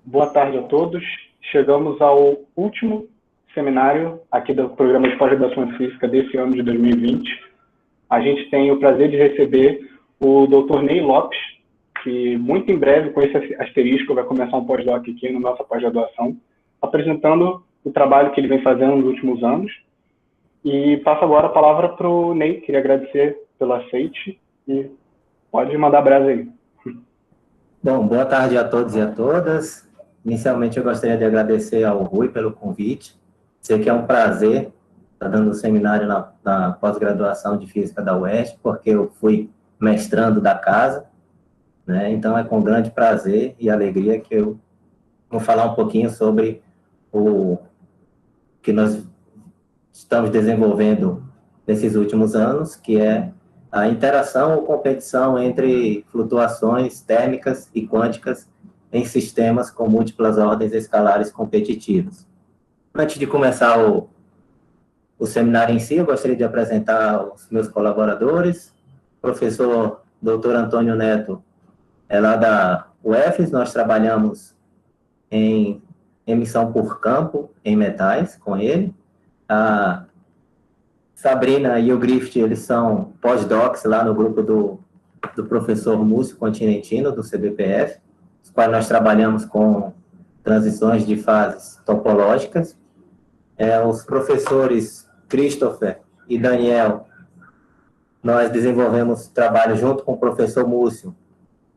Boa tarde a todos. Chegamos ao último seminário aqui do programa de pós-graduação em Física desse ano de 2020. A gente tem o prazer de receber o Dr. Ney Lopes, que muito em breve, com esse asterisco, vai começar um pós-doc aqui na nossa pós-graduação, apresentando o trabalho que ele vem fazendo nos últimos anos. E passo agora a palavra para o Ney. Queria agradecer pelo aceite e pode mandar brasa aí. Bom, boa tarde a todos e a todas. Inicialmente, eu gostaria de agradecer ao Rui pelo convite. Sei que é um prazer estar dando o seminário na pós-graduação de Física da UERJ, porque eu fui mestrando da casa, né? Então, é com grande prazer e alegria que eu vou falar um pouquinho sobre o que nós estamos desenvolvendo nesses últimos anos, que é a interação ou competição entre flutuações térmicas e quânticas em sistemas com múltiplas ordens escalares competitivas. Antes de começar o seminário em si, eu gostaria de apresentar os meus colaboradores. O professor Dr. Antônio Neto é lá da UFES, nós trabalhamos em emissão por campo em metais com ele. A Sabrina e o Griffith, eles são pós-docs lá no grupo do professor Múcio Continentino, do CBPF, os quais nós trabalhamos com transições de fases topológicas. Os professores Christopher e Daniel, nós desenvolvemos trabalho junto com o professor Múcio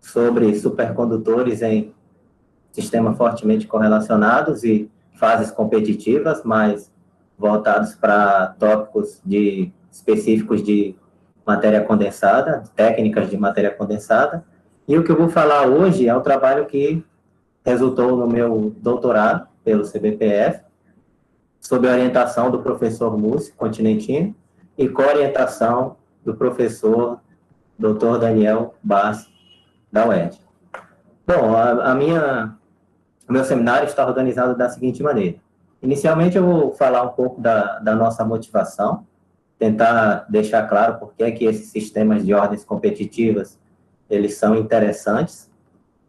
sobre supercondutores em sistemas fortemente correlacionados e fases competitivas, mas voltados para tópicos específicos de matéria condensada, técnicas de matéria condensada. E o que eu vou falar hoje é o trabalho que resultou no meu doutorado pelo CBPF, sob a orientação do professor Múcio Continentino e com a orientação do professor Dr. Daniel Bassi, da UERJ. Bom, o meu seminário está organizado da seguinte maneira. Inicialmente, eu vou falar um pouco da nossa motivação, tentar deixar claro por que é que esses sistemas de ordens competitivas eles são interessantes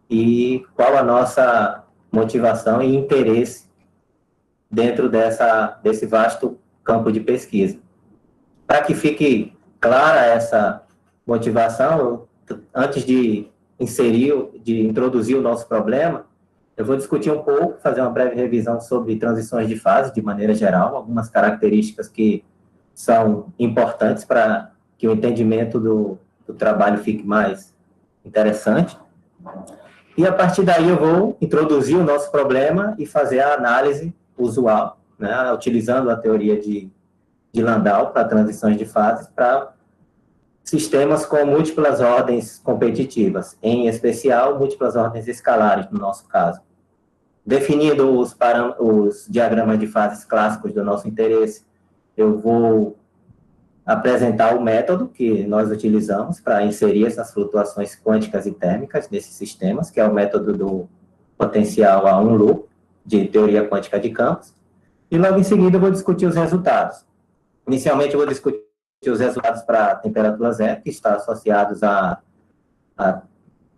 e qual a nossa motivação e interesse dentro desse vasto campo de pesquisa. Para que fique clara essa motivação, antes de introduzir o nosso problema, eu vou discutir um pouco, fazer uma breve revisão sobre transições de fase, de maneira geral, algumas características que são importantes para que o entendimento do trabalho fique mais interessante. E, a partir daí, eu vou introduzir o nosso problema e fazer a análise usual, né, utilizando a teoria de Landau para transições de fases para sistemas com múltiplas ordens competitivas, em especial múltiplas ordens escalares, no nosso caso. Definindo os diagramas de fases clássicos do nosso interesse, eu vou apresentar o método que nós utilizamos para inserir essas flutuações quânticas e térmicas nesses sistemas, que é o método do potencial a um loop, de teoria quântica de campos, e logo em seguida eu vou discutir os resultados. Inicialmente eu vou discutir os resultados para a temperatura zero, que está associados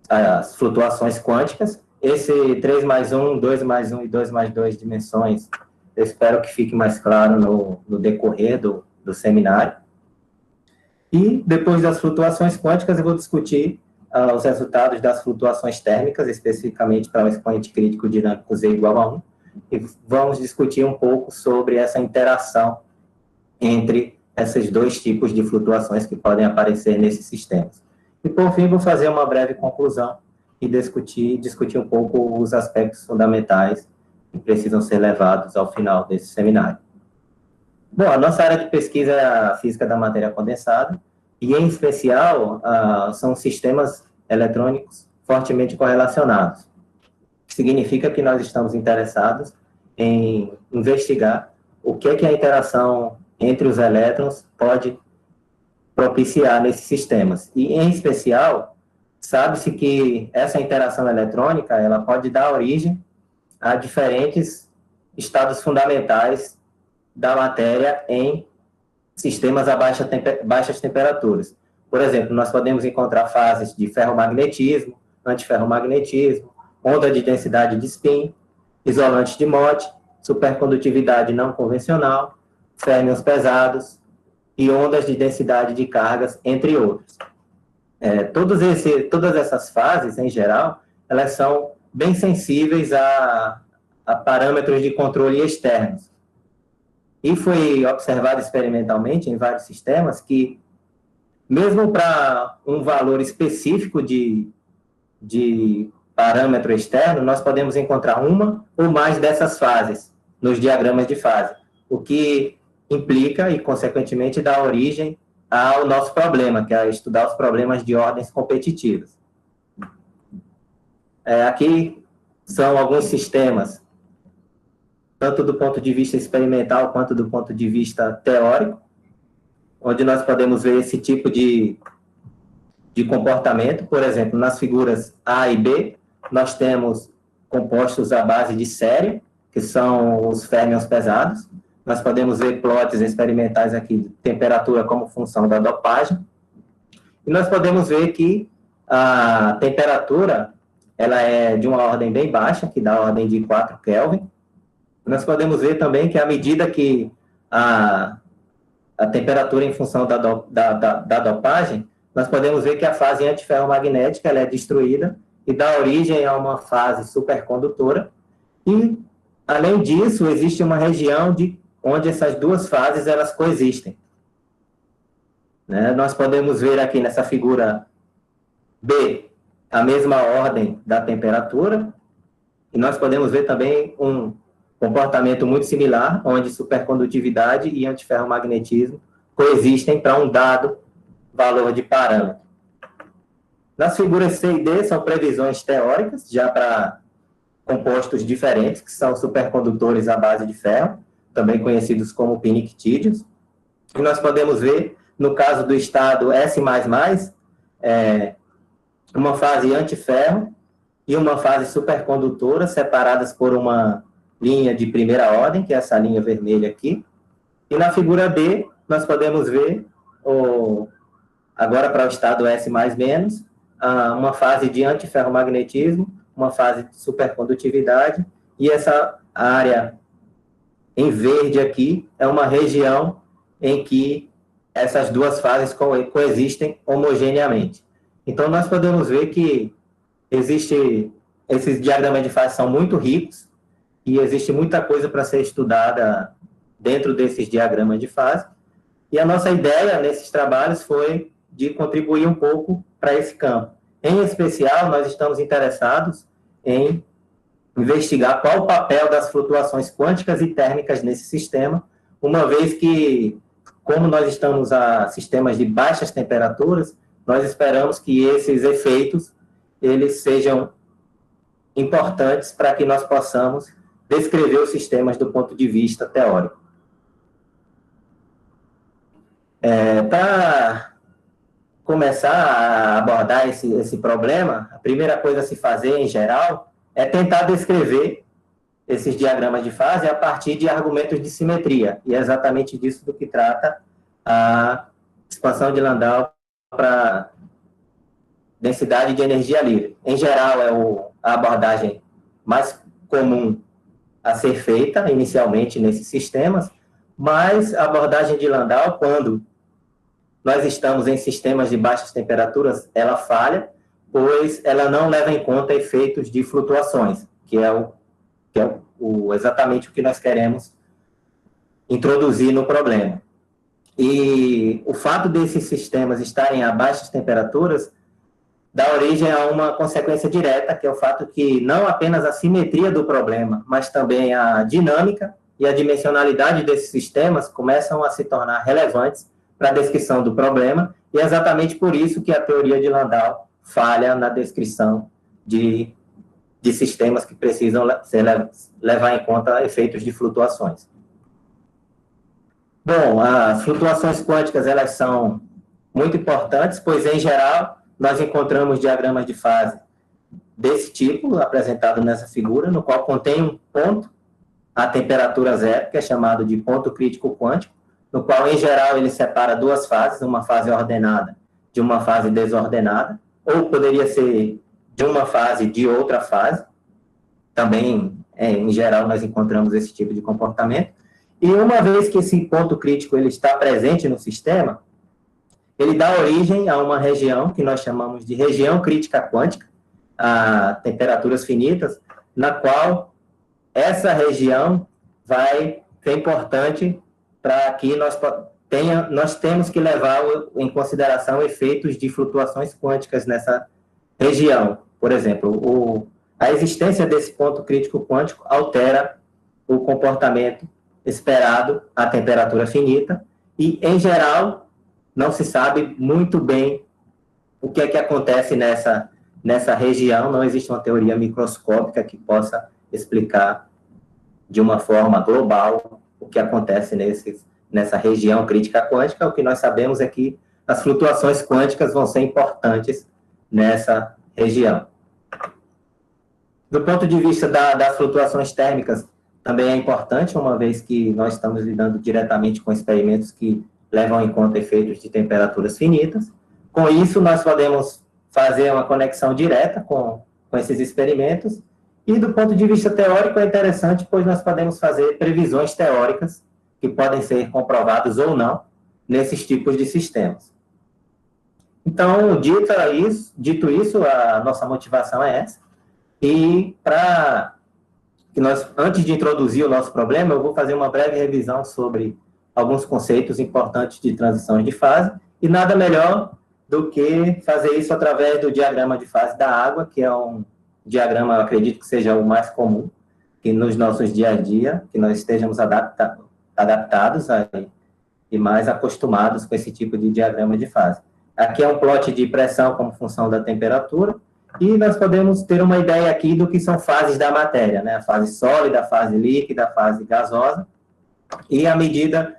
às flutuações quânticas. Esse 3 mais 1, 2 mais 1 e 2 mais 2 dimensões, eu espero que fique mais claro no decorrer do seminário. E depois das flutuações quânticas, eu vou discutir os resultados das flutuações térmicas, especificamente para o expoente crítico dinâmico Z igual a 1, e vamos discutir um pouco sobre essa interação entre esses dois tipos de flutuações que podem aparecer nesses sistemas. E, por fim, vou fazer uma breve conclusão e discutir um pouco os aspectos fundamentais que precisam ser levados ao final desse seminário. Bom, a nossa área de pesquisa é a física da matéria condensada, e, em especial, são sistemas eletrônicos fortemente correlacionados. Significa que nós estamos interessados em investigar o que é que a interação entre os elétrons pode propiciar nesses sistemas. E, em especial, sabe-se que essa interação eletrônica ela pode dar origem a diferentes estados fundamentais da matéria em sistemas a baixas temperaturas. Por exemplo, nós podemos encontrar fases de ferromagnetismo, antiferromagnetismo, onda de densidade de spin, isolante de Mott, supercondutividade não convencional, férmions pesados e ondas de densidade de cargas, entre outros. Todas essas fases, em geral, elas são bem sensíveis a parâmetros de controle externos. E foi observado experimentalmente em vários sistemas que, mesmo para um valor específico de parâmetro externo, nós podemos encontrar uma ou mais dessas fases nos diagramas de fase, o que implica e, consequentemente, dá origem ao nosso problema, que é estudar os problemas de ordens competitivas. Aqui são alguns sistemas, tanto do ponto de vista experimental quanto do ponto de vista teórico, onde nós podemos ver esse tipo de comportamento. Por exemplo, nas figuras A e B, nós temos compostos à base de sério, que são os férmions pesados. Nós podemos ver plots experimentais aqui de temperatura como função da dopagem. E nós podemos ver que a temperatura ela é de uma ordem bem baixa, que dá a ordem de 4 Kelvin. Nós podemos ver também que, à medida que a temperatura em função da dopagem, nós podemos ver que a fase antiferromagnética ela é destruída e dá origem a uma fase supercondutora. E, além disso, existe uma região onde essas duas fases elas coexistem. Nós podemos ver aqui nessa figura B a mesma ordem da temperatura, e nós podemos ver também um comportamento muito similar, onde supercondutividade e antiferromagnetismo coexistem para um dado valor de parâmetro. Nas figuras C e D são previsões teóricas, já para compostos diferentes, que são supercondutores à base de ferro, também conhecidos como pinictídeos. E nós podemos ver, no caso do estado S++, uma fase antiferro e uma fase supercondutora, separadas por uma linha de primeira ordem, que é essa linha vermelha aqui. E na figura D, nós podemos ver, agora para o estado S+-, uma fase de antiferromagnetismo, uma fase de supercondutividade, e essa área em verde aqui é uma região em que essas duas fases coexistem homogeneamente. Então, nós podemos ver que esses diagramas de fase são muito ricos e existe muita coisa para ser estudada dentro desses diagramas de fase. E a nossa ideia nesses trabalhos foi de contribuir um pouco para esse campo. Em especial, nós estamos interessados em investigar qual o papel das flutuações quânticas e térmicas nesse sistema, uma vez que, como nós estamos a sistemas de baixas temperaturas, nós esperamos que esses efeitos eles sejam importantes para que nós possamos descrever os sistemas do ponto de vista teórico. Para começar a abordar esse problema, a primeira coisa a se fazer, em geral, é tentar descrever esses diagramas de fase a partir de argumentos de simetria, e é exatamente disso do que trata a expansão de Landau para densidade de energia livre. Em geral, é a abordagem mais comum a ser feita inicialmente nesses sistemas, mas a abordagem de Landau, quando nós estamos em sistemas de baixas temperaturas, ela falha, pois ela não leva em conta efeitos de flutuações, que é exatamente o que nós queremos introduzir no problema. E o fato desses sistemas estarem a baixas temperaturas dá origem a uma consequência direta, que é o fato que não apenas a simetria do problema, mas também a dinâmica e a dimensionalidade desses sistemas começam a se tornar relevantes para a descrição do problema, e é exatamente por isso que a teoria de Landau falha na descrição de sistemas que precisam levar em conta efeitos de flutuações. Bom, as flutuações quânticas, elas são muito importantes, pois, em geral, nós encontramos diagramas de fase desse tipo, apresentado nessa figura, no qual contém um ponto a temperatura zero, que é chamado de ponto crítico quântico, no qual, em geral, ele separa duas fases, uma fase ordenada de uma fase desordenada, ou poderia ser de uma fase de outra fase, também, em geral, nós encontramos esse tipo de comportamento. E uma vez que esse ponto crítico ele está presente no sistema, ele dá origem a uma região que nós chamamos de região crítica quântica, a temperaturas finitas, na qual essa região vai ser importante para que nós temos que levar em consideração efeitos de flutuações quânticas nessa região. Por exemplo, a existência desse ponto crítico quântico altera o comportamento esperado à temperatura finita e, em geral, não se sabe muito bem o que é que acontece nessa região, não existe uma teoria microscópica que possa explicar de uma forma global o que acontece nessa região crítica quântica. O que nós sabemos é que as flutuações quânticas vão ser importantes nessa região. Do ponto de vista das flutuações térmicas, também é importante, uma vez que nós estamos lidando diretamente com experimentos que levam em conta efeitos de temperaturas finitas. Com isso, nós podemos fazer uma conexão direta com esses experimentos. E, do ponto de vista teórico, é interessante, pois nós podemos fazer previsões teóricas que podem ser comprovadas ou não nesses tipos de sistemas. Então, dito isso, a nossa motivação é essa. E, antes de introduzir o nosso problema, eu vou fazer uma breve revisão sobre alguns conceitos importantes de transições de fase, e nada melhor do que fazer isso através do diagrama de fase da água, que é um diagrama, eu acredito que seja o mais comum, que nos nossos dia a dia, que nós estejamos adaptados e mais acostumados com esse tipo de diagrama de fase. Aqui é um plot de pressão como função da temperatura, e nós podemos ter uma ideia aqui do que são fases da matéria, né? A fase sólida, a fase líquida, a fase gasosa, e à medida,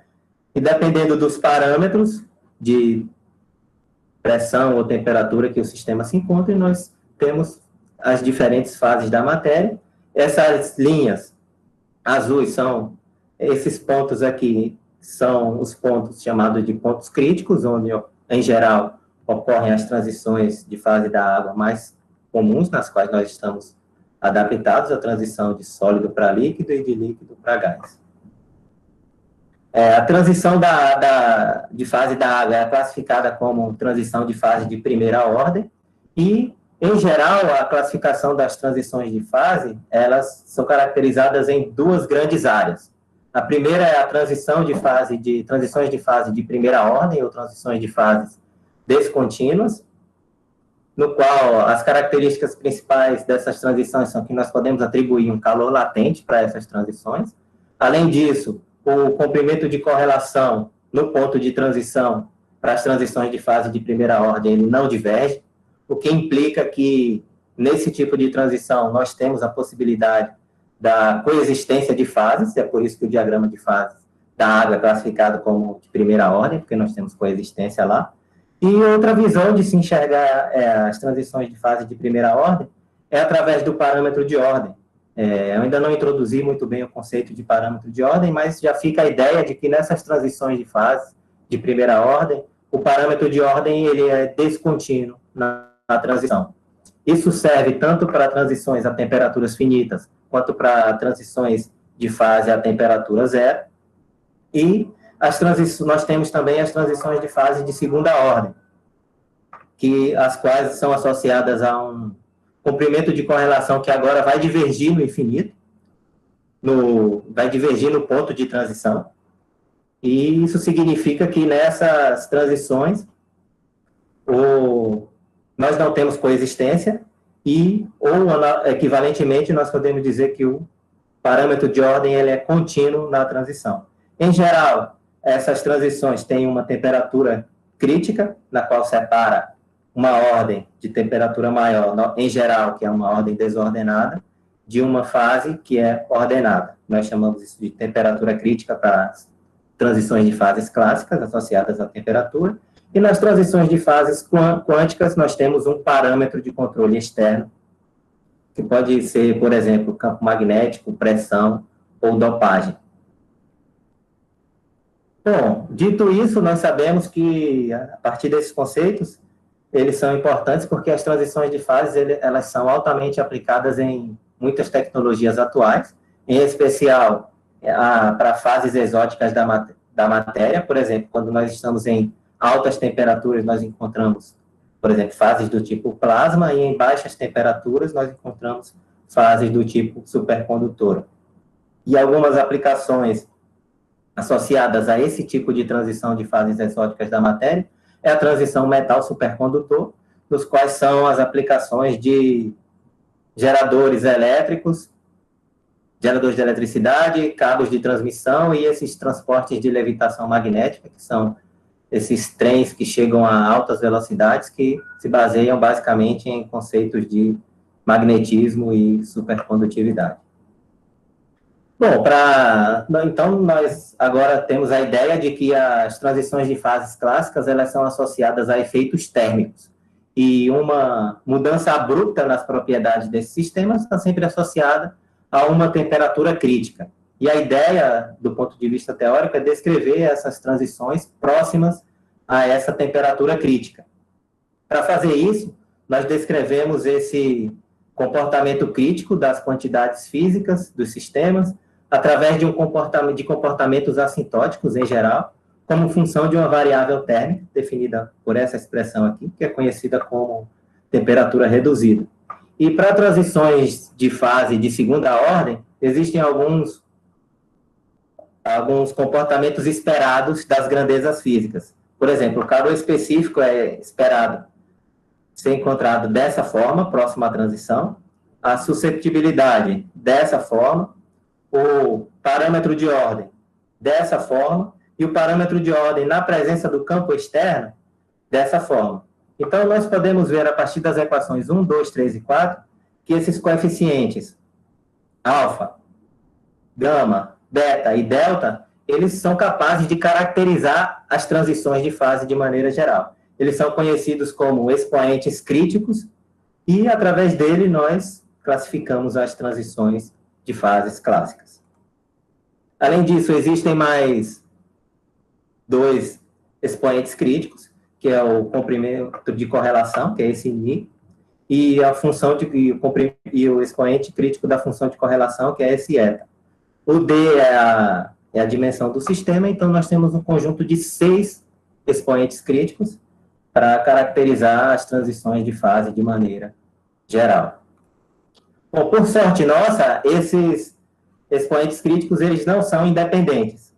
e dependendo dos parâmetros de pressão ou temperatura que o sistema se encontra, nós temos as diferentes fases da matéria. Essas linhas azuis são, esses pontos aqui, são os pontos chamados de pontos críticos, onde, em geral, ocorrem as transições de fase da água mais comuns, nas quais nós estamos adaptados à transição de sólido para líquido e de líquido para gás. A transição de fase da água é classificada como transição de fase de primeira ordem e, em geral, a classificação das transições de fase, elas são caracterizadas em duas grandes áreas. A primeira é a transições de fase de primeira ordem ou transições de fases descontínuas, no qual as características principais dessas transições são que nós podemos atribuir um calor latente para essas transições. Além disso, o comprimento de correlação no ponto de transição para as transições de fase de primeira ordem, ele não diverge, o que implica que, nesse tipo de transição, nós temos a possibilidade da coexistência de fases, é por isso que o diagrama de fases da água é classificado como de primeira ordem, porque nós temos coexistência lá. E outra visão de se enxergar as transições de fase de primeira ordem é através do parâmetro de ordem. Eu ainda não introduzi muito bem o conceito de parâmetro de ordem, mas já fica a ideia de que nessas transições de fase de primeira ordem, o parâmetro de ordem ele é descontínuo na transição. Isso serve tanto para transições a temperaturas finitas, quanto para transições de fase a temperatura zero. E nós temos também as transições de fase de segunda ordem, as quais são associadas a um comprimento de correlação que agora vai divergir no infinito, vai divergir no ponto de transição, e isso significa que nessas transições nós não temos coexistência, ou equivalentemente nós podemos dizer que o parâmetro de ordem ele é contínuo na transição. Em geral, essas transições têm uma temperatura crítica, na qual separa uma ordem de temperatura maior, em geral, que é uma ordem desordenada, de uma fase que é ordenada. Nós chamamos isso de temperatura crítica para as transições de fases clássicas associadas à temperatura, e nas transições de fases quânticas nós temos um parâmetro de controle externo, que pode ser, por exemplo, campo magnético, pressão ou dopagem. Bom, dito isso, nós sabemos que, a partir desses conceitos, eles são importantes porque as transições de fases, elas são altamente aplicadas em muitas tecnologias atuais, em especial para fases exóticas da matéria. Por exemplo, quando nós estamos em altas temperaturas, nós encontramos, por exemplo, fases do tipo plasma, e em baixas temperaturas nós encontramos fases do tipo supercondutora. E algumas aplicações associadas a esse tipo de transição de fases exóticas da matéria é a transição metal-supercondutor, nos quais são as aplicações de geradores elétricos, geradores de eletricidade, cabos de transmissão e esses transportes de levitação magnética, que são esses trens que chegam a altas velocidades, que se baseiam basicamente em conceitos de magnetismo e supercondutividade. Bom, então nós agora temos a ideia de que as transições de fases clássicas, elas são associadas a efeitos térmicos, e uma mudança abrupta nas propriedades desses sistemas está sempre associada a uma temperatura crítica. E a ideia, do ponto de vista teórico, é descrever essas transições próximas a essa temperatura crítica. Para fazer isso, nós descrevemos esse comportamento crítico das quantidades físicas dos sistemas, através de comportamentos assintóticos, em geral, como função de uma variável térmica, definida por essa expressão aqui, que é conhecida como temperatura reduzida. E para transições de fase de segunda ordem, existem alguns comportamentos esperados das grandezas físicas. Por exemplo, o calor específico é esperado ser encontrado dessa forma, próximo à transição, a susceptibilidade dessa forma, o parâmetro de ordem dessa forma, e o parâmetro de ordem na presença do campo externo dessa forma. Então, nós podemos ver, a partir das equações 1, 2, 3 e 4, que esses coeficientes alfa, gama, beta e delta, eles são capazes de caracterizar as transições de fase de maneira geral. Eles são conhecidos como expoentes críticos, e, através dele, nós classificamos as transições de fases clássicas. Além disso, existem mais dois expoentes críticos, que é o comprimento de correlação, que é esse μ, e o expoente crítico da função de correlação, que é esse eta. O D é a dimensão do sistema, então nós temos um conjunto de 6 expoentes críticos para caracterizar as transições de fase de maneira geral. Bom, por sorte nossa, esses expoentes críticos, eles não são independentes.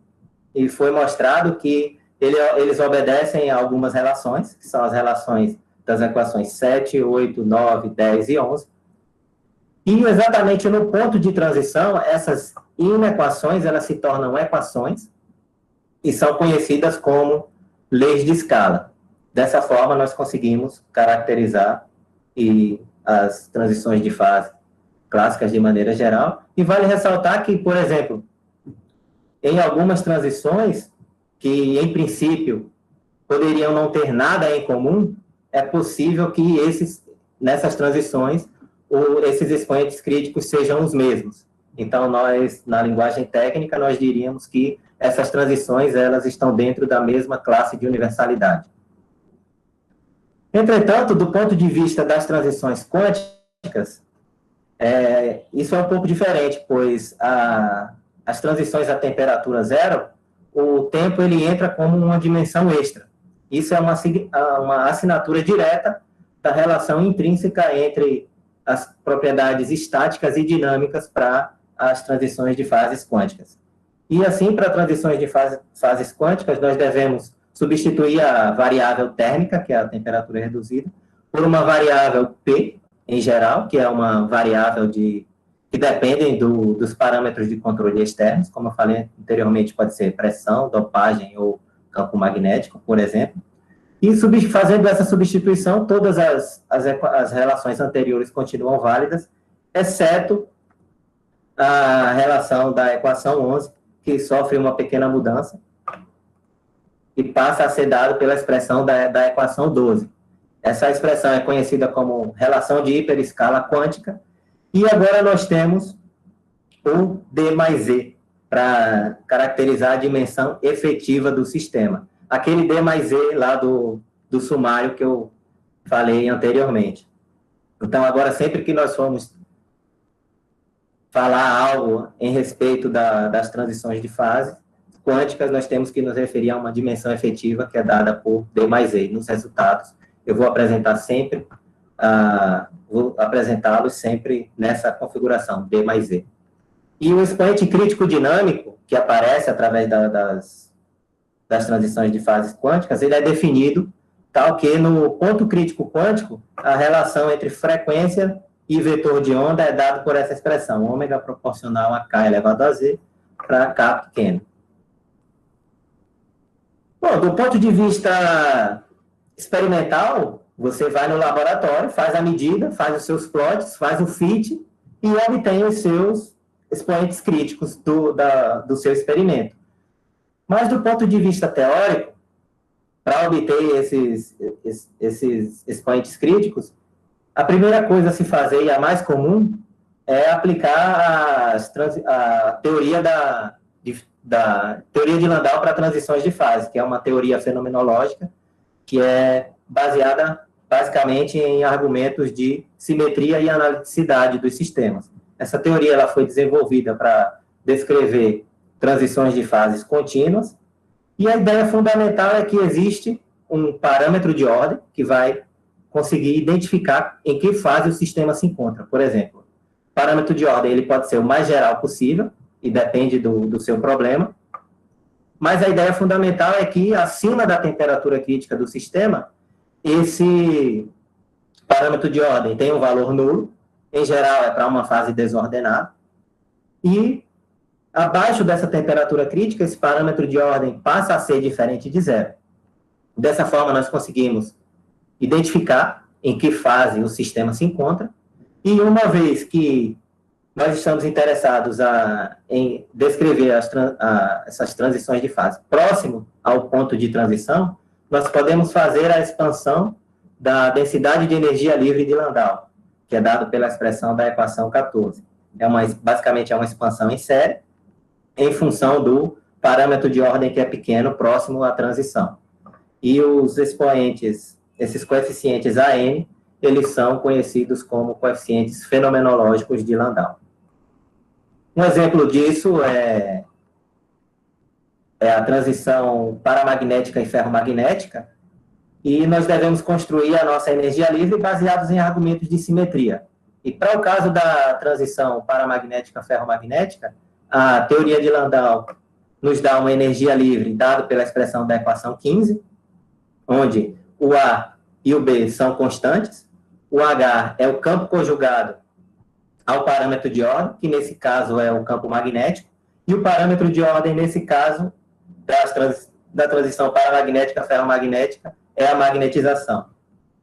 E foi mostrado que eles obedecem a algumas relações, que são as relações das equações 7, 8, 9, 10 e 11. E exatamente no ponto de transição, essas inequações, elas se tornam equações e são conhecidas como leis de escala. Dessa forma, nós conseguimos caracterizar as transições de fase clássicas de maneira geral. E vale ressaltar que, por exemplo, em algumas transições, que em princípio poderiam não ter nada em comum, é possível que nessas transições, esses expoentes críticos sejam os mesmos. Então, nós, na linguagem técnica, nós diríamos que essas transições, elas estão dentro da mesma classe de universalidade. Entretanto, do ponto de vista das transições quânticas, isso é um pouco diferente, pois as transições a temperatura zero, o tempo ele entra como uma dimensão extra. Isso é uma assinatura direta da relação intrínseca entre as propriedades estáticas e dinâmicas para as transições de fases quânticas. E assim, para transições de fases quânticas, nós devemos substituir a variável térmica, que é a temperatura reduzida, por uma variável P, em geral, que é uma variável que dependem dos parâmetros de controle externos, como eu falei anteriormente, pode ser pressão, dopagem ou campo magnético, por exemplo. E fazendo essa substituição, todas as relações anteriores continuam válidas, exceto a relação da equação 11, que sofre uma pequena mudança e passa a ser dado pela expressão da equação 12. Essa expressão é conhecida como relação de hiperescala quântica, e agora nós temos o D mais E, para caracterizar a dimensão efetiva do sistema. Aquele D mais E lá do sumário que eu falei anteriormente. Então, agora, sempre que nós formos falar algo em respeito das transições de fase quânticas, nós temos que nos referir a uma dimensão efetiva que é dada por D mais E. Nos resultados, eu vou apresentar sempre, vou apresentá-los sempre nessa configuração, D mais E. E o expoente crítico dinâmico, que aparece através das transições de fases quânticas, ele é definido tal que no ponto crítico quântico, a relação entre frequência e vetor de onda é dado por essa expressão, ômega proporcional a K elevado a Z, para K pequeno. Bom, do ponto de vista experimental, você vai no laboratório, faz a medida, faz os seus plots, faz o fit e obtém os seus expoentes críticos do seu experimento. Mas do ponto de vista teórico, para obter esses expoentes críticos, a primeira coisa a se fazer, e a mais comum, é aplicar a teoria da teoria de Landau para transições de fase, que é uma teoria fenomenológica que é baseada basicamente em argumentos de simetria e analiticidade dos sistemas. Essa teoria ela foi desenvolvida para descrever transições de fases contínuas, e a ideia fundamental é que existe um parâmetro de ordem que vai conseguir identificar em que fase o sistema se encontra. Por exemplo, o parâmetro de ordem ele pode ser o mais geral possível, e depende do seu problema, mas a ideia fundamental é que, acima da temperatura crítica do sistema, esse parâmetro de ordem tem um valor nulo, em geral é para uma fase desordenada, e abaixo dessa temperatura crítica, esse parâmetro de ordem passa a ser diferente de zero. Dessa forma, nós conseguimos identificar em que fase o sistema se encontra, e uma vez que nós estamos interessados em descrever essas transições de fase próximo ao ponto de transição, nós podemos fazer a expansão da densidade de energia livre de Landau, que é dado pela expressão da equação 14. Basicamente, é uma expansão em série, em função do parâmetro de ordem que é pequeno, próximo à transição. E os expoentes, esses coeficientes AN, eles são conhecidos como coeficientes fenomenológicos de Landau. Um exemplo disso é a transição paramagnética e ferromagnética, e nós devemos construir a nossa energia livre baseados em argumentos de simetria. E para o caso da transição paramagnética ferromagnética, a teoria de Landau nos dá uma energia livre dada pela expressão da equação 15, onde o A e o B são constantes, o H é o campo conjugado ao parâmetro de ordem, que nesse caso é o campo magnético, e o parâmetro de ordem, nesse caso, da transição paramagnética ferromagnética, é a magnetização.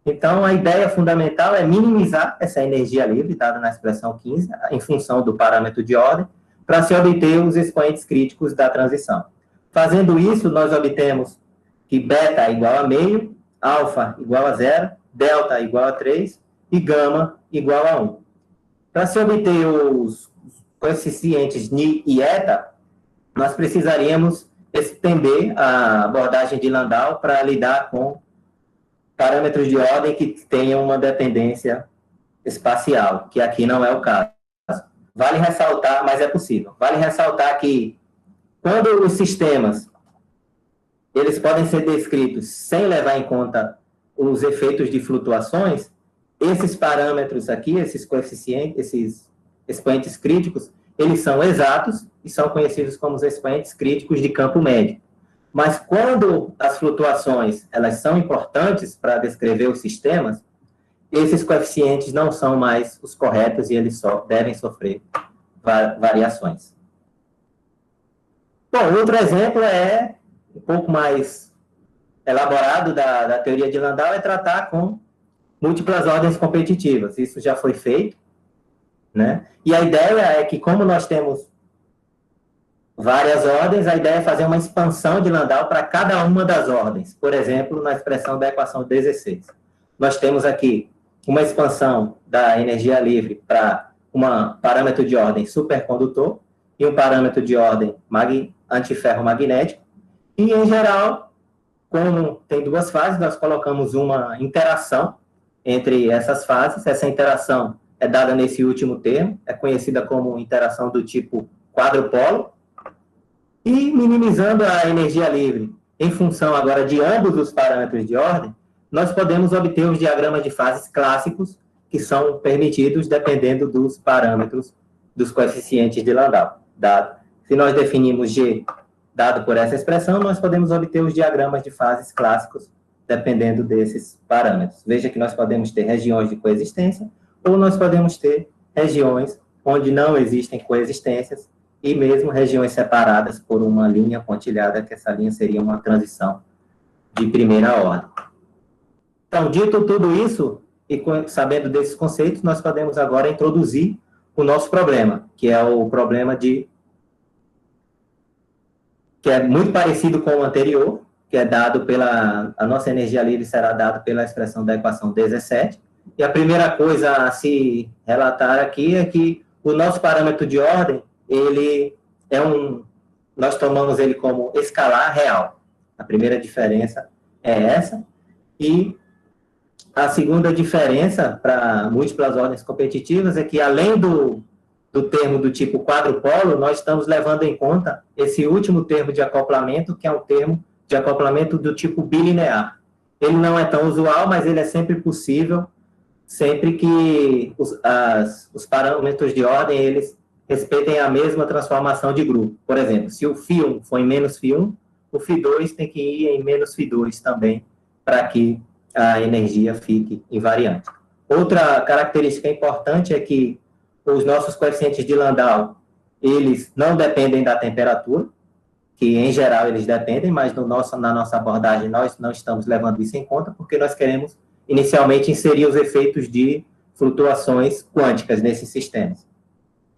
Então, a ideia fundamental é minimizar essa energia livre, dada na expressão 15, em função do parâmetro de ordem, para se obter os expoentes críticos da transição. Fazendo isso, nós obtemos que beta é igual a meio, alfa igual a 0, delta igual a 3 e gama igual a 1. Para se obter os coeficientes Ni e Eta, nós precisaríamos estender a abordagem de Landau para lidar com parâmetros de ordem que tenham uma dependência espacial, que aqui não é o caso. Vale ressaltar, mas é possível, vale ressaltar que quando os sistemas eles podem ser descritos sem levar em conta os efeitos de flutuações, esses parâmetros aqui, esses coeficientes, esses expoentes críticos, eles são exatos e são conhecidos como os expoentes críticos de campo médio. Mas quando as flutuações elas são importantes para descrever os sistemas, esses coeficientes não são mais os corretos e eles só devem sofrer variações. Bom, outro exemplo é um pouco mais elaborado da teoria de Landau, é tratar com múltiplas ordens competitivas. Isso já foi feito, né? E a ideia é que, como nós temos várias ordens, a ideia é fazer uma expansão de Landau para cada uma das ordens. Por exemplo, na expressão da equação 16. Nós temos aqui uma expansão da energia livre para um parâmetro de ordem supercondutor e um parâmetro de ordem antiferromagnético. E, em geral, como tem duas fases, nós colocamos uma interação entre essas fases. Essa interação é dada nesse último termo, é conhecida como interação do tipo quadrupolo, e minimizando a energia livre em função agora de ambos os parâmetros de ordem, nós podemos obter os diagramas de fases clássicos, que são permitidos dependendo dos parâmetros dos coeficientes de Landau. Se nós definimos G dado por essa expressão, nós podemos obter os diagramas de fases clássicos dependendo desses parâmetros. Veja que nós podemos ter regiões de coexistência ou nós podemos ter regiões onde não existem coexistências e mesmo regiões separadas por uma linha pontilhada, que essa linha seria uma transição de primeira ordem. Então, dito tudo isso, e sabendo desses conceitos, nós podemos agora introduzir o nosso problema, que é o problema que é muito parecido com o anterior, que é dado a nossa energia livre será dada pela expressão da equação 17, e a primeira coisa a se relatar aqui é que o nosso parâmetro de ordem, nós tomamos ele como escalar real. A primeira diferença é essa, e a segunda diferença para múltiplas ordens competitivas é que, além do termo do tipo quadrupolo, nós estamos levando em conta esse último termo de acoplamento, que é um termo de acoplamento do tipo bilinear. Ele não é tão usual, mas ele é sempre possível, sempre que os parâmetros de ordem, eles respeitem a mesma transformação de grupo. Por exemplo, se o φ1 for em menos φ1, o φ2 tem que ir em menos φ2 também, para que a energia fique invariante. Outra característica importante é que os nossos coeficientes de Landau, eles não dependem da temperatura, que em geral eles dependem, mas na nossa abordagem nós não estamos levando isso em conta, porque nós queremos inicialmente inserir os efeitos de flutuações quânticas nesses sistemas.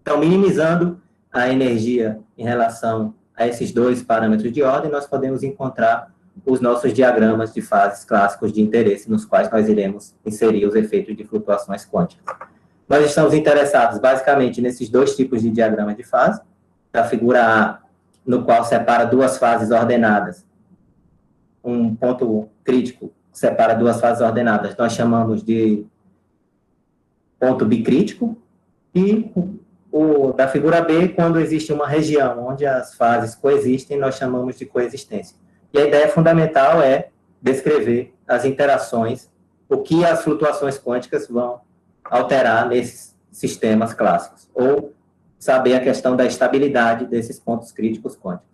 Então, minimizando a energia em relação a esses dois parâmetros de ordem, nós podemos encontrar os nossos diagramas de fases clássicos de interesse, nos quais nós iremos inserir os efeitos de flutuações quânticas. Nós estamos interessados, basicamente, nesses dois tipos de diagrama de fase, a figura A, no qual separa duas fases ordenadas, um ponto crítico separa duas fases ordenadas, nós chamamos de ponto bicrítico, e da figura B, quando existe uma região onde as fases coexistem, nós chamamos de coexistência. E a ideia fundamental é descrever as interações, o que as flutuações quânticas vão alterar nesses sistemas clássicos, ou saber a questão da estabilidade desses pontos críticos quânticos.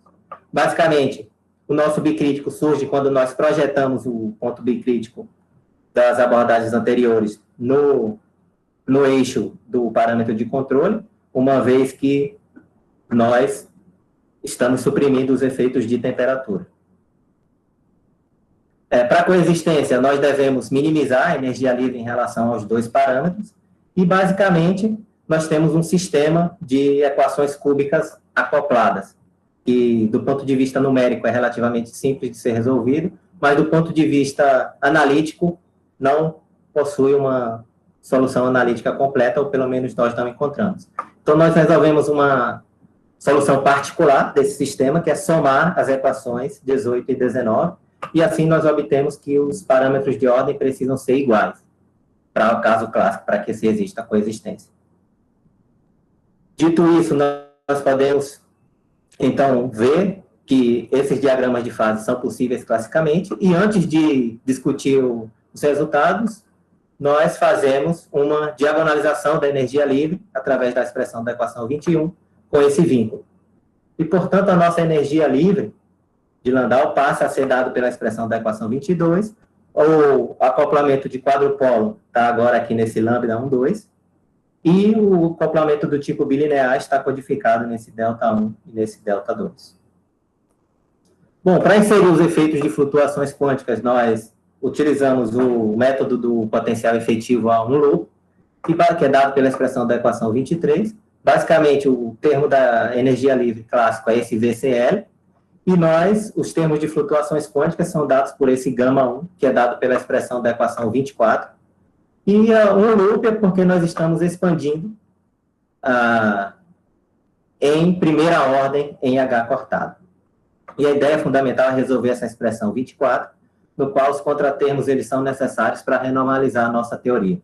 Basicamente, o nosso bicrítico surge quando nós projetamos o ponto bicrítico das abordagens anteriores no eixo do parâmetro de controle, uma vez que nós estamos suprimindo os efeitos de temperatura. Para a coexistência, nós devemos minimizar a energia livre em relação aos dois parâmetros, e, basicamente, nós temos um sistema de equações cúbicas acopladas, que, do ponto de vista numérico, é relativamente simples de ser resolvido, mas, do ponto de vista analítico, não possui uma solução analítica completa, ou pelo menos nós não encontramos. Então, nós resolvemos uma solução particular desse sistema, que é somar as equações 18 e 19, e assim nós obtemos que os parâmetros de ordem precisam ser iguais, para o caso clássico, para que se exista a coexistência. Dito isso, nós podemos, então, ver que esses diagramas de fase são possíveis classicamente, e antes de discutir os resultados, nós fazemos uma diagonalização da energia livre, através da expressão da equação 21, com esse vínculo. E, portanto, a nossa energia livre de Landau passa a ser dado pela expressão da equação 22, o acoplamento de quadrupolo está agora aqui nesse lambda 1, 2, e o acoplamento do tipo bilinear está codificado nesse delta 1 e nesse delta 2. Bom, para inserir os efeitos de flutuações quânticas, nós utilizamos o método do potencial efetivo a um loop, que é dado pela expressão da equação 23. Basicamente, o termo da energia livre clássico é esse VCL, e os termos de flutuações quânticas são dados por esse γ1, que é dado pela expressão da equação 24. E um loop é porque nós estamos expandindo em primeira ordem em H cortado. E a ideia fundamental é resolver essa expressão 24, no qual os contratermos eles são necessários para renormalizar a nossa teoria.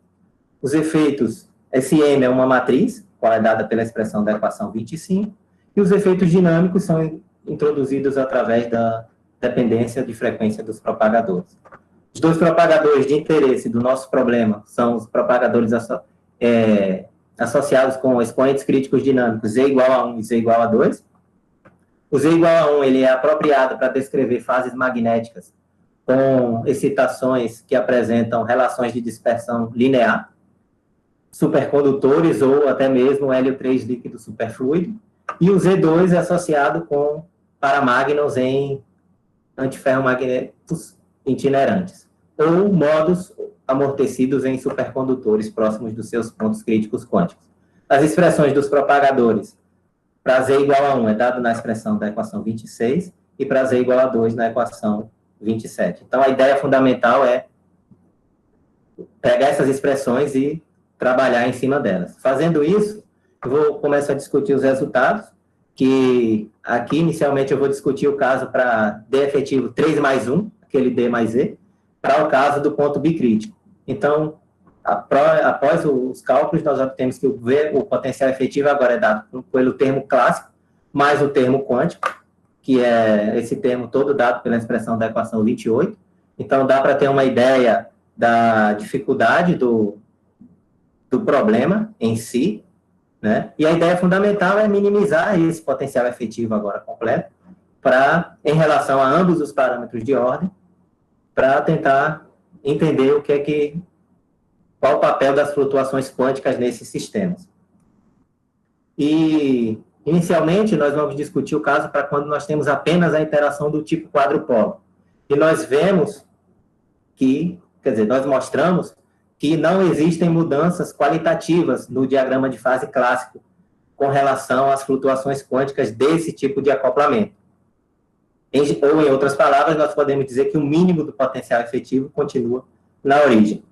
Os efeitos Esse M é uma matriz, qual é dada pela expressão da equação 25, e os efeitos dinâmicos são introduzidos através da dependência de frequência dos propagadores. Os dois propagadores de interesse do nosso problema são os propagadores associados com expoentes críticos dinâmicos Z igual a 1 e Z igual a 2. O Z igual a 1 ele é apropriado para descrever fases magnéticas com excitações que apresentam relações de dispersão linear, supercondutores ou até mesmo hélio 3 líquido superfluido. E o Z2 é associado com paramágnons em antiferromagnéticos itinerantes, ou modos amortecidos em supercondutores próximos dos seus pontos críticos quânticos. As expressões dos propagadores para Z igual a 1 é dado na expressão da equação 26 e para Z igual a 2 na equação 27. Então, a ideia fundamental é pegar essas expressões e trabalhar em cima delas. Fazendo isso, eu vou começar a discutir os resultados, que aqui, inicialmente, eu vou discutir o caso para D efetivo 3 mais 1, aquele D mais E, para o caso do ponto bicrítico. Então, após os cálculos, nós obtemos que o potencial efetivo agora é dado pelo termo clássico, mais o termo quântico, que é esse termo todo dado pela expressão da equação 28. Então, dá para ter uma ideia da dificuldade do problema em si, né? E a ideia fundamental é minimizar esse potencial efetivo agora completo, em relação a ambos os parâmetros de ordem, para tentar entender qual o papel das flutuações quânticas nesses sistemas. E, inicialmente, nós vamos discutir o caso para quando nós temos apenas a interação do tipo quadrupolo. E nós vemos nós mostramos que não existem mudanças qualitativas no diagrama de fase clássico com relação às flutuações quânticas desse tipo de acoplamento. Ou, em outras palavras, nós podemos dizer que o mínimo do potencial efetivo continua na origem.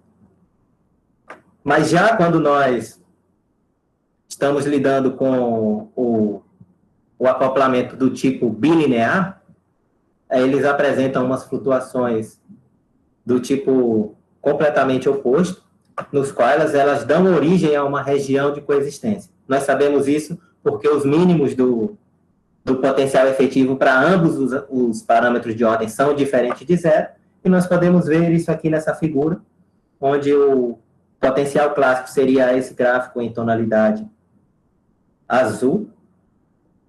Mas já quando nós estamos lidando com o acoplamento do tipo bilinear, eles apresentam umas flutuações do tipo completamente oposto, nos quais elas dão origem a uma região de coexistência. Nós sabemos isso porque os mínimos do potencial efetivo para ambos os parâmetros de ordem são diferentes de zero, e nós podemos ver isso aqui nessa figura, onde o potencial clássico seria esse gráfico em tonalidade azul,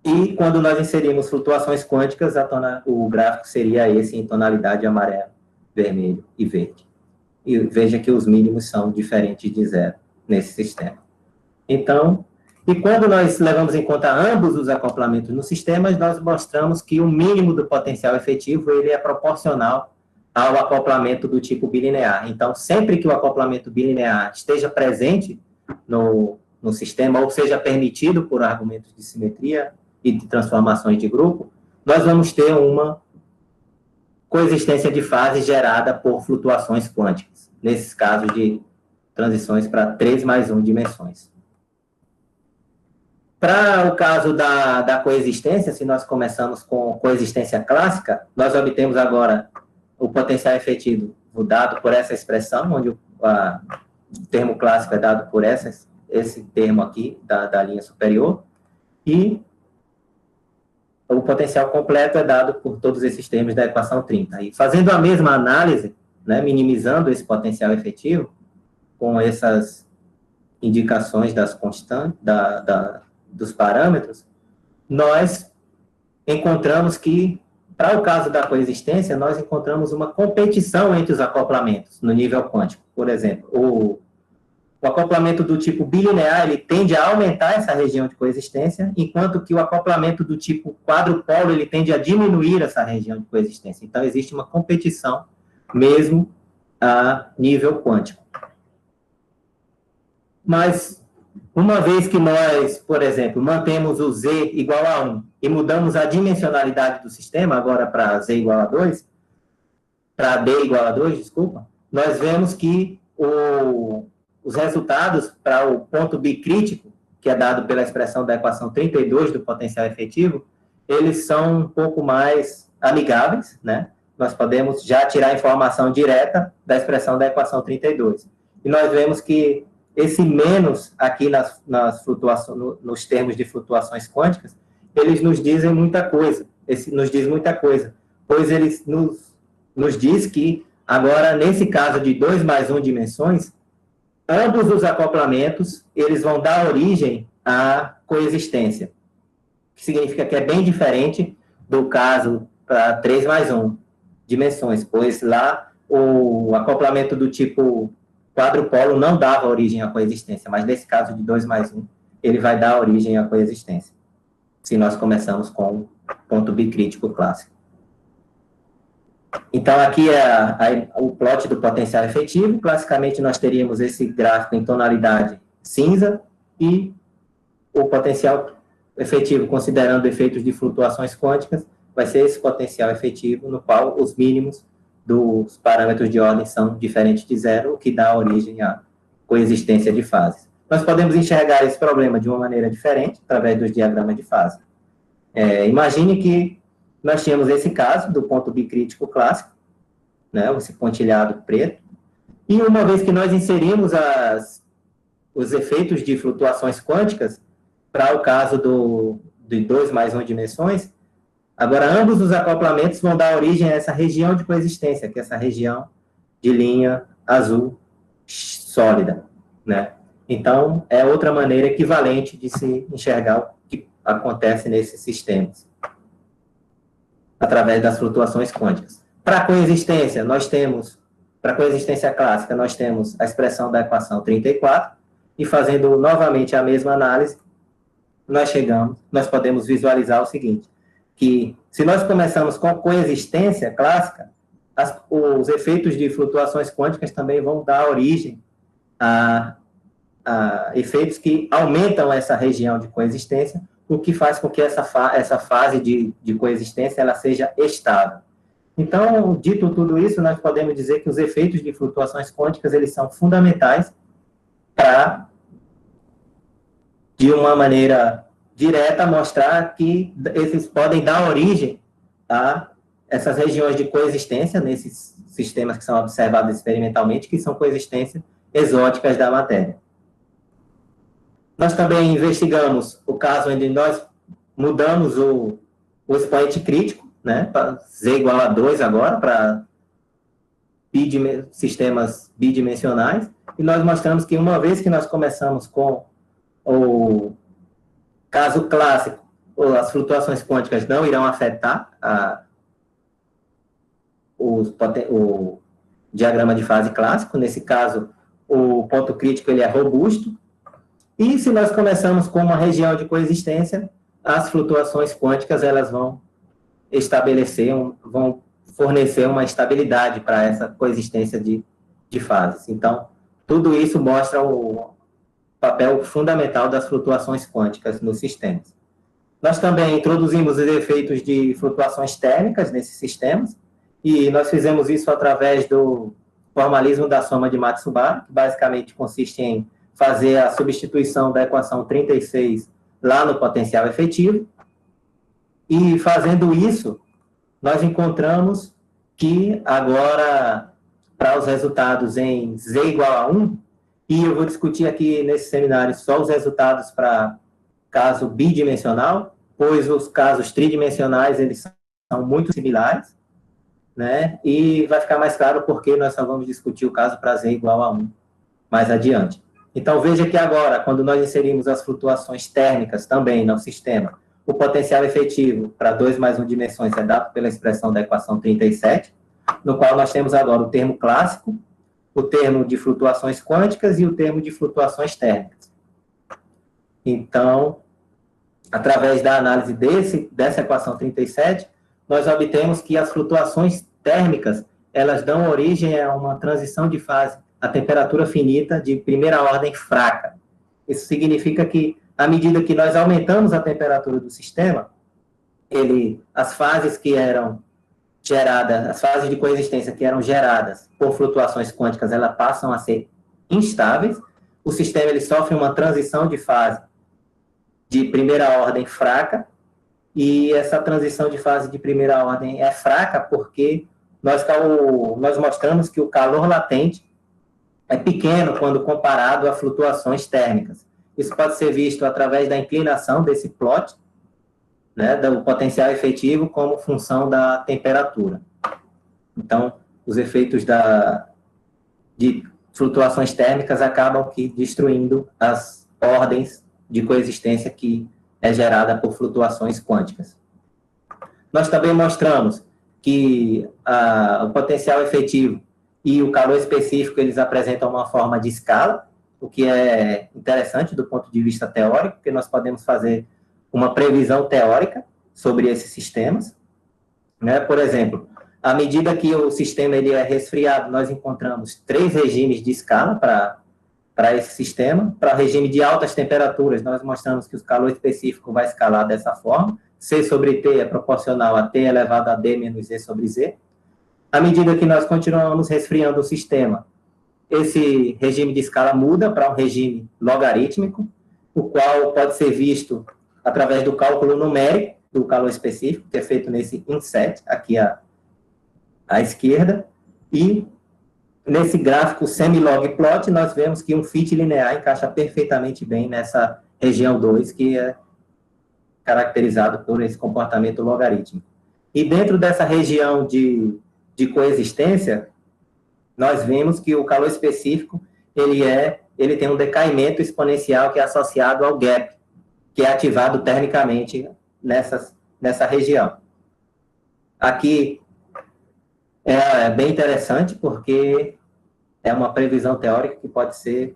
e quando nós inserimos flutuações quânticas, o gráfico seria esse em tonalidade amarelo, vermelho e verde. E veja que os mínimos são diferentes de zero nesse sistema. Então, e quando nós levamos em conta ambos os acoplamentos no sistema, nós mostramos que o mínimo do potencial efetivo ele é proporcional ao acoplamento do tipo bilinear. Então, sempre que o acoplamento bilinear esteja presente no sistema, ou seja permitido por argumentos de simetria e de transformações de grupo, nós vamos ter uma coexistência de fase gerada por flutuações quânticas, nesses casos de transições para 3 mais 1 dimensões. Para o caso da coexistência, se nós começamos com coexistência clássica, nós obtemos agora o potencial efetivo dado por essa expressão, onde o termo clássico é dado por esse termo aqui, da linha superior, e o potencial completo é dado por todos esses termos da equação 30. E fazendo a mesma análise, né, minimizando esse potencial efetivo, com essas indicações das constantes, dos parâmetros, nós encontramos que, para o caso da coexistência, nós encontramos uma competição entre os acoplamentos no nível quântico. Por exemplo, o acoplamento do tipo bilinear, ele tende a aumentar essa região de coexistência, enquanto que o acoplamento do tipo quadrupolo, ele tende a diminuir essa região de coexistência. Então, existe uma competição mesmo a nível quântico. Mas, uma vez que nós, por exemplo, mantemos o Z igual a 1 e mudamos a dimensionalidade do sistema, agora para Z igual a 2, para D igual a 2, desculpa, nós vemos que os resultados para o ponto bicrítico, que é dado pela expressão da equação 32 do potencial efetivo, eles são um pouco mais amigáveis, né? Nós podemos já tirar a informação direta da expressão da equação 32. E nós vemos que, esse menos aqui nas flutuações, nos termos de flutuações quânticas, eles nos dizem muita coisa. Nos diz muita coisa, pois eles nos diz que, agora, nesse caso de 2 mais 1 dimensões, ambos os acoplamentos, eles vão dar origem à coexistência, que significa que é bem diferente do caso para 3 mais 1 dimensões, pois lá o acoplamento do tipo quadrupolo não dava origem à coexistência, mas nesse caso de 2 mais 1, ele vai dar origem à coexistência, se nós começamos com o ponto bicrítico clássico. Então, aqui é o plot do potencial efetivo. Classicamente, nós teríamos esse gráfico em tonalidade cinza e o potencial efetivo, considerando efeitos de flutuações quânticas, vai ser esse potencial efetivo no qual os mínimos dos parâmetros de ordem são diferentes de zero, o que dá origem à coexistência de fases. Nós podemos enxergar esse problema de uma maneira diferente, através dos diagramas de fase. Imagine que nós tínhamos esse caso do ponto bicrítico clássico, né, esse pontilhado preto, e uma vez que nós inserimos os efeitos de flutuações quânticas para o caso de 2 mais 1 dimensões, agora ambos os acoplamentos vão dar origem a essa região de coexistência, que é essa região de linha azul sólida, né? Então, é outra maneira equivalente de se enxergar o que acontece nesses sistemas, através das flutuações quânticas. Para a coexistência, para a coexistência clássica, nós temos a expressão da equação 34, e fazendo novamente a mesma análise, nós podemos visualizar o seguinte, que se nós começamos com a coexistência clássica, os efeitos de flutuações quânticas também vão dar origem a efeitos que aumentam essa região de coexistência, o que faz com que essa fase de coexistência ela seja estável. Então, dito tudo isso, nós podemos dizer que os efeitos de flutuações quânticas eles são fundamentais para, de uma maneira direta, mostrar que eles podem dar origem a essas regiões de coexistência nesses sistemas que são observados experimentalmente, que são coexistências exóticas da matéria. Nós também investigamos o caso onde nós mudamos o expoente crítico, né, para Z igual a 2 agora, para sistemas bidimensionais, e nós mostramos que uma vez que nós começamos com o caso clássico, as flutuações quânticas não irão afetar o diagrama de fase clássico. Nesse caso, o ponto crítico ele é robusto. E se nós começamos com uma região de coexistência, as flutuações quânticas elas vão vão fornecer uma estabilidade para essa coexistência de fases. Então, tudo isso mostra o papel fundamental das flutuações quânticas nos sistemas. Nós também introduzimos os efeitos de flutuações térmicas nesses sistemas, e nós fizemos isso através do formalismo da soma de Matsubara, que basicamente consiste em fazer a substituição da equação 36 lá no potencial efetivo, e fazendo isso, nós encontramos que agora, para os resultados em Z igual a 1, e eu vou discutir aqui nesse seminário só os resultados para caso bidimensional, pois os casos tridimensionais, eles são muito similares, né? E vai ficar mais claro porque nós só vamos discutir o caso para Z igual a 1 mais adiante. Então, veja que agora, quando nós inserimos as flutuações térmicas também no sistema, o potencial efetivo para 2 mais 1 dimensões é dado pela expressão da equação 37, no qual nós temos agora o termo clássico, o termo de flutuações quânticas e o termo de flutuações térmicas. Então, através da análise dessa equação 37, nós obtemos que as flutuações térmicas, elas dão origem a uma transição de fase a temperatura finita de primeira ordem fraca. Isso significa que, à medida que nós aumentamos a temperatura do sistema, as fases que eram geradas, as fases de coexistência que eram geradas por flutuações quânticas, elas passam a ser instáveis. O sistema ele sofre uma transição de fase de primeira ordem fraca, e essa transição de fase de primeira ordem é fraca porque nós mostramos que o calor latente é pequeno quando comparado a flutuações térmicas. Isso pode ser visto através da inclinação desse plot, né, do potencial efetivo como função da temperatura. Então, os efeitos de flutuações térmicas acabam destruindo as ordens de coexistência que é gerada por flutuações quânticas. Nós também mostramos que o potencial efetivo e o calor específico, eles apresentam uma forma de escala, o que é interessante do ponto de vista teórico, porque nós podemos fazer uma previsão teórica sobre esses sistemas, né? Por exemplo, à medida que o sistema ele é resfriado, nós encontramos 3 regimes de escala para esse sistema. Para o regime de altas temperaturas, nós mostramos que o calor específico vai escalar dessa forma. C sobre T é proporcional a T elevado a D menos E sobre Z. À medida que nós continuamos resfriando o sistema, esse regime de escala muda para um regime logarítmico, o qual pode ser visto através do cálculo numérico do calor específico, que é feito nesse inset, aqui à esquerda, e nesse gráfico semi-log plot, nós vemos que um fit linear encaixa perfeitamente bem nessa região 2, que é caracterizado por esse comportamento logarítmico. E dentro dessa região de coexistência, nós vemos que o calor específico, ele tem um decaimento exponencial que é associado ao gap, que é ativado termicamente nessa região. Aqui é bem interessante, porque é uma previsão teórica que pode ser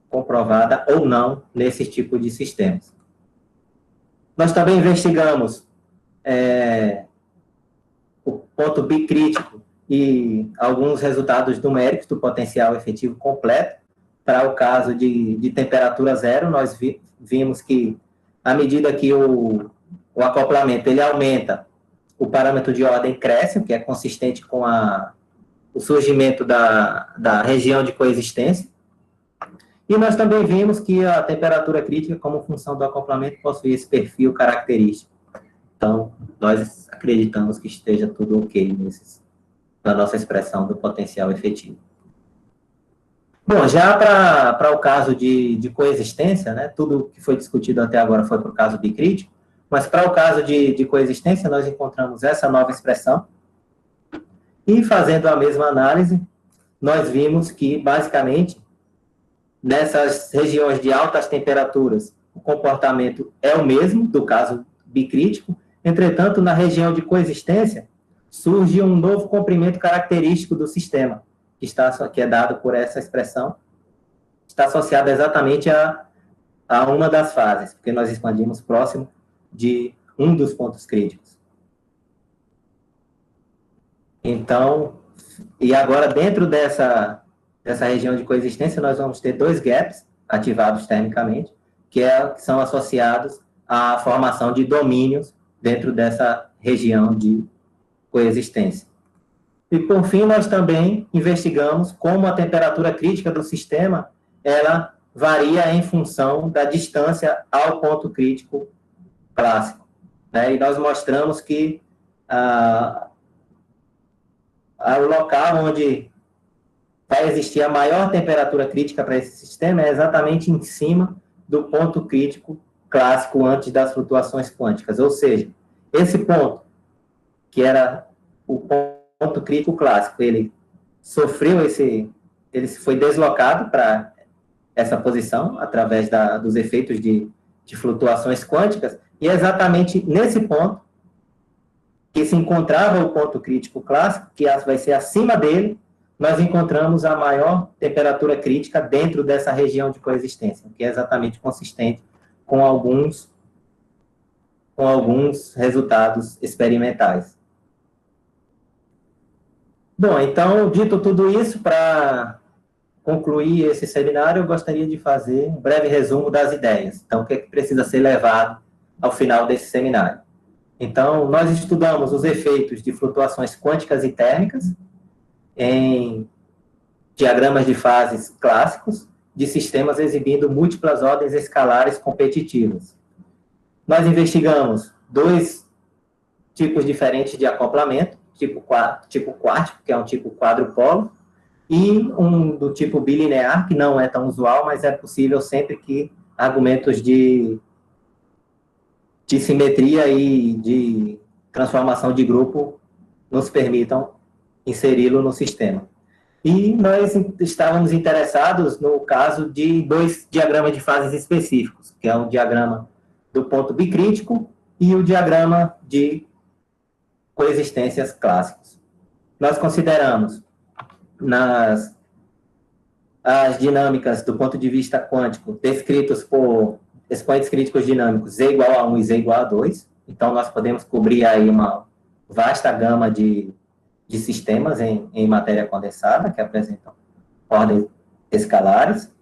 comprovada ou não nesse tipo de sistemas. Nós também investigamos o ponto bicrítico e alguns resultados numéricos do potencial efetivo completo. Para o caso de temperatura zero, nós vimos que, à medida que o acoplamento ele aumenta, o parâmetro de ordem cresce, o que é consistente com o surgimento da região de coexistência. E nós também vimos que a temperatura crítica, como função do acoplamento, possui esse perfil característico. Então, nós acreditamos que esteja tudo ok na nossa expressão do potencial efetivo. Bom, já para o caso de coexistência, né, tudo que foi discutido até agora foi para o caso bicrítico, mas para o caso de coexistência, nós encontramos essa nova expressão, e fazendo a mesma análise, nós vimos que, basicamente, nessas regiões de altas temperaturas, o comportamento é o mesmo do caso bicrítico. Entretanto, na região de coexistência, surge um novo comprimento característico do sistema, que é dado por essa expressão, está associado exatamente a uma das fases, porque nós expandimos próximo de um dos pontos críticos. Então, e agora, dentro dessa região de coexistência, nós vamos ter 2 gaps ativados termicamente, que são associados à formação de domínios dentro dessa região de coexistência. E, por fim, nós também investigamos como a temperatura crítica do sistema ela varia em função da distância ao ponto crítico clássico, né? E nós mostramos que o local onde vai existir a maior temperatura crítica para esse sistema é exatamente em cima do ponto crítico clássico antes das flutuações quânticas. Ou seja, esse ponto, que era o ponto crítico clássico, ele foi deslocado para essa posição através dos efeitos de flutuações quânticas, e é exatamente nesse ponto que se encontrava o ponto crítico clássico, que vai ser acima dele, nós encontramos a maior temperatura crítica dentro dessa região de coexistência, que é exatamente consistente com alguns resultados experimentais. Bom, então, dito tudo isso, para concluir esse seminário, eu gostaria de fazer um breve resumo das ideias. Então, o que é que precisa ser levado ao final desse seminário? Então, nós estudamos os efeitos de flutuações quânticas e térmicas em diagramas de fases clássicos de sistemas exibindo múltiplas ordens escalares competitivas. Nós investigamos 2 tipos diferentes de acoplamento, tipo quártico, que é um tipo quadrupolo, e um do tipo bilinear, que não é tão usual, mas é possível sempre que argumentos de simetria e de transformação de grupo nos permitam inseri-lo no sistema. E nós estávamos interessados no caso de 2 diagramas de fases específicos, que é o diagrama do ponto bicrítico e o diagrama de coexistências clássicos. Nós consideramos as dinâmicas do ponto de vista quântico descritos por expoentes críticos dinâmicos Z igual a 1 e Z igual a 2. Então, nós podemos cobrir aí uma vasta gama de sistemas em matéria condensada, que apresentam ordens escalares.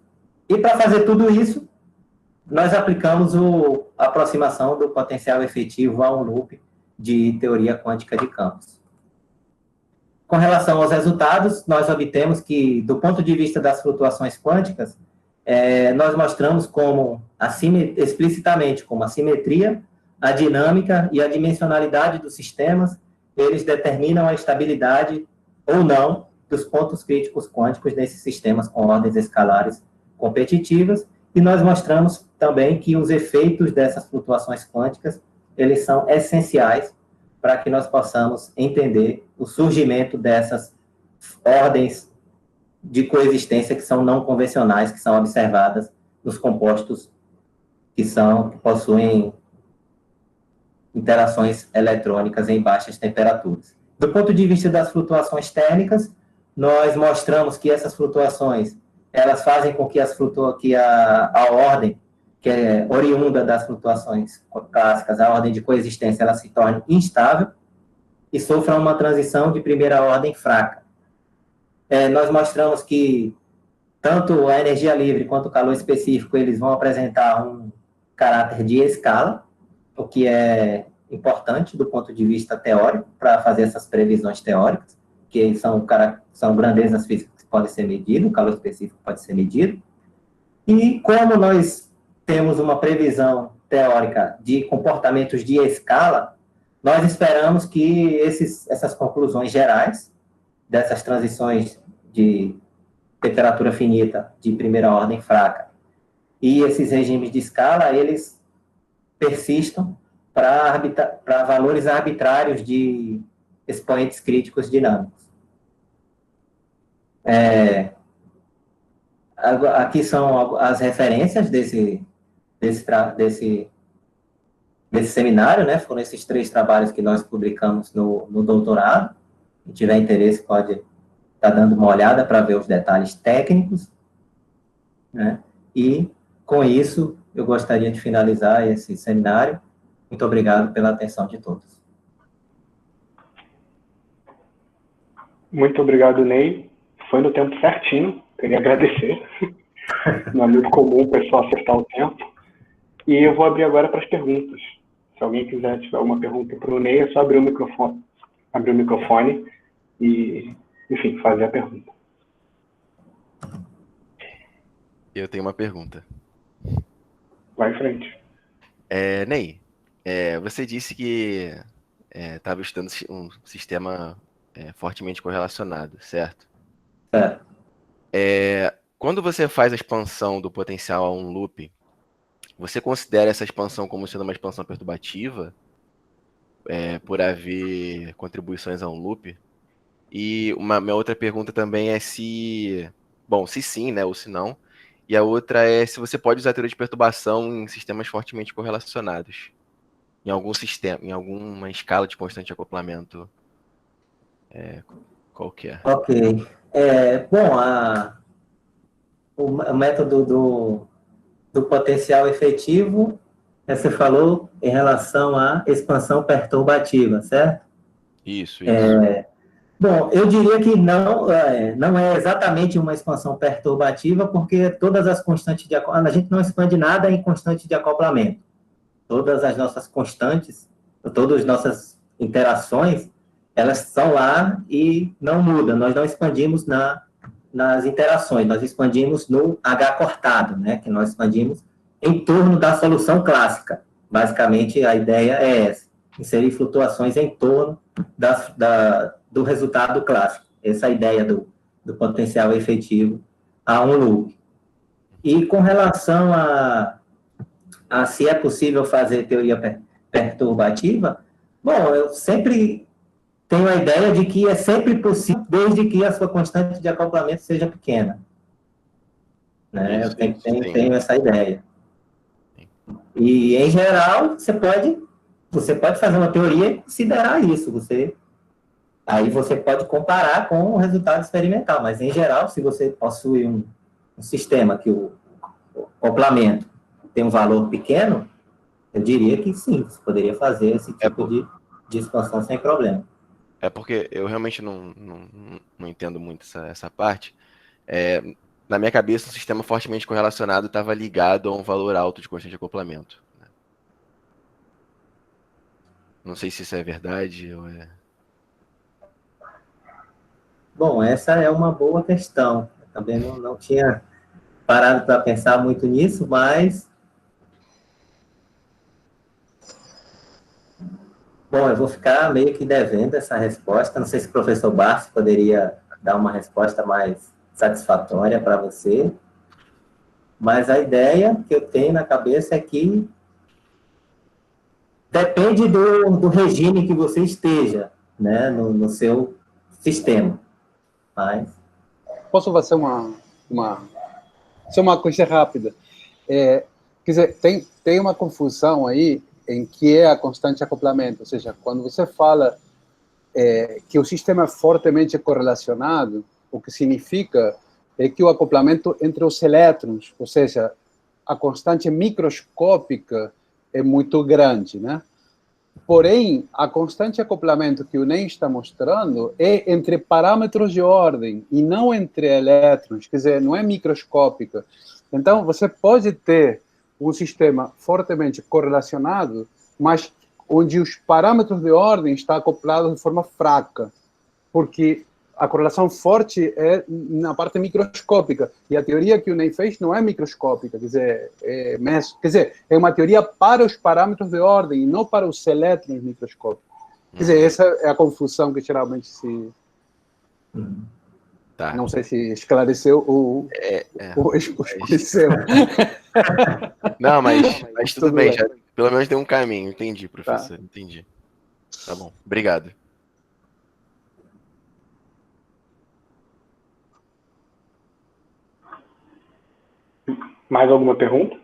E, para fazer tudo isso, nós aplicamos a aproximação do potencial efetivo a um loop de teoria quântica de campos. Com relação aos resultados, nós obtemos que, do ponto de vista das flutuações quânticas, nós mostramos explicitamente como a simetria, a dinâmica e a dimensionalidade dos sistemas, eles determinam a estabilidade ou não dos pontos críticos quânticos desses sistemas com ordens escalares competitivas, e nós mostramos também que os efeitos dessas flutuações quânticas, eles são essenciais para que nós possamos entender o surgimento dessas ordens de coexistência que são não convencionais, que são observadas nos compostos que possuem interações eletrônicas em baixas temperaturas. Do ponto de vista das flutuações térmicas, nós mostramos que essas flutuações, elas fazem com que a ordem, que é oriunda das flutuações clássicas, a ordem de coexistência, ela se torne instável e sofra uma transição de primeira ordem fraca. Nós mostramos que tanto a energia livre quanto o calor específico, eles vão apresentar um caráter de escala, o que é importante do ponto de vista teórico, para fazer essas previsões teóricas, que são grandezas físicas que podem ser medidas, o calor específico pode ser medido. E como nós temos uma previsão teórica de comportamentos de escala, nós esperamos que essas conclusões gerais, dessas transições de temperatura finita de primeira ordem fraca, e esses regimes de escala, eles persistam para valores arbitrários de expoentes críticos dinâmicos. Aqui são as referências desse seminário, né? Foram esses 3 trabalhos que nós publicamos no doutorado. Quem tiver interesse pode estar dando uma olhada para ver os detalhes técnicos, né? E, com isso, eu gostaria de finalizar esse seminário. Muito obrigado pela atenção de todos. Muito obrigado, Ney. Foi no tempo certinho. Queria agradecer. Não é muito comum o pessoal acertar o tempo. E eu vou abrir agora para as perguntas. Se alguém quiser tiver alguma pergunta para o Ney, é só abrir o microfone e, enfim, fazer a pergunta. Eu tenho uma pergunta. Vai em frente. Ney, você disse que estava estudando um sistema fortemente correlacionado, certo? Quando você faz a expansão do potencial a um loop, você considera essa expansão como sendo uma expansão perturbativa, por haver contribuições a um loop? E minha outra pergunta também é se sim, né, ou se não. E a outra é se você pode usar a teoria de perturbação em sistemas fortemente correlacionados, em algum sistema, em alguma escala de constante de acoplamento qualquer. Ok. O método do potencial efetivo, você falou em relação à expansão perturbativa, certo? Isso. Bom, eu diria que não é exatamente uma expansão perturbativa, porque todas as constantes de acoplamento, a gente não expande nada em constante de acoplamento. Todas as nossas constantes, todas as nossas interações, elas estão lá e não mudam. Nós não expandimos nas interações, nós expandimos no H cortado, né? Que nós expandimos em torno da solução clássica. Basicamente, a ideia é essa, inserir flutuações em torno do resultado clássico. Essa é a ideia do do potencial efetivo a um loop. E com relação a se é possível fazer teoria perturbativa, bom, eu sempre tenho a ideia de que é sempre possível, desde que a sua constante de acoplamento seja pequena. Né? Eu tenho essa ideia. E, em geral, você pode fazer uma teoria e considerar isso. Aí você pode comparar com o resultado experimental, mas, em geral, se você possui um sistema que o acoplamento tem um valor pequeno, eu diria que sim, você poderia fazer esse tipo de expansão sem problema. É porque eu realmente não entendo muito essa parte. Na minha cabeça, um sistema fortemente correlacionado estava ligado a um valor alto de constante de acoplamento. Não sei se isso é verdade ou é... Bom, essa é uma boa questão. Eu também não tinha parado para pensar muito nisso, mas... Bom, eu vou ficar meio que devendo essa resposta. Não sei se o professor Barsi poderia dar uma resposta mais satisfatória para você. Mas a ideia que eu tenho na cabeça é que depende do regime que você esteja, né, no seu sistema. Mas... Posso fazer só uma coisa rápida? Quer dizer, tem uma confusão aí em que é a constante de acoplamento. Ou seja, quando você fala que o sistema é fortemente correlacionado, o que significa é que o acoplamento entre os elétrons, ou seja, a constante microscópica é muito grande, né? Porém, a constante de acoplamento que o NEM está mostrando é entre parâmetros de ordem e não entre elétrons, quer dizer, não é microscópica. Então, você pode ter um sistema fortemente correlacionado, mas onde os parâmetros de ordem estão acoplados de forma fraca, porque a correlação forte é na parte microscópica, e a teoria que o NEM fez não é microscópica, quer dizer, é uma teoria para os parâmetros de ordem, e não para os elétrons microscópicos. Quer dizer, essa é a confusão que geralmente se... Tá. Não sei se esclareceu ou escureceu. Não, mas tudo bem, já, pelo menos deu um caminho. Entendi, professor, Tá. entendi. Tá bom, obrigado. Mais alguma pergunta?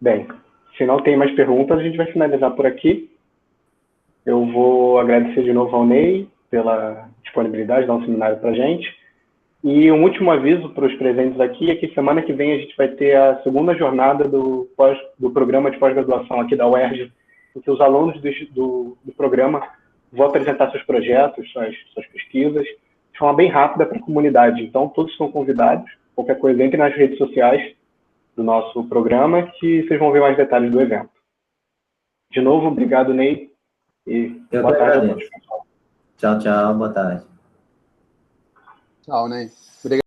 Bem, se não tem mais perguntas, a gente vai finalizar por aqui. Eu vou agradecer de novo ao Ney pela disponibilidade de dar um seminário para a gente. E um último aviso para os presentes aqui é que semana que vem a gente vai ter a segunda jornada do programa de pós-graduação aqui da UERJ, em que os alunos do programa vão apresentar seus projetos, suas pesquisas, de forma bem rápida para a comunidade. Então, todos são convidados. Qualquer coisa, entre nas redes sociais do nosso programa, que vocês vão ver mais detalhes do evento. De novo, obrigado, Ney. E boa tarde a todos. Tchau, tchau. Boa tarde. Tchau, Ney. Obrigado.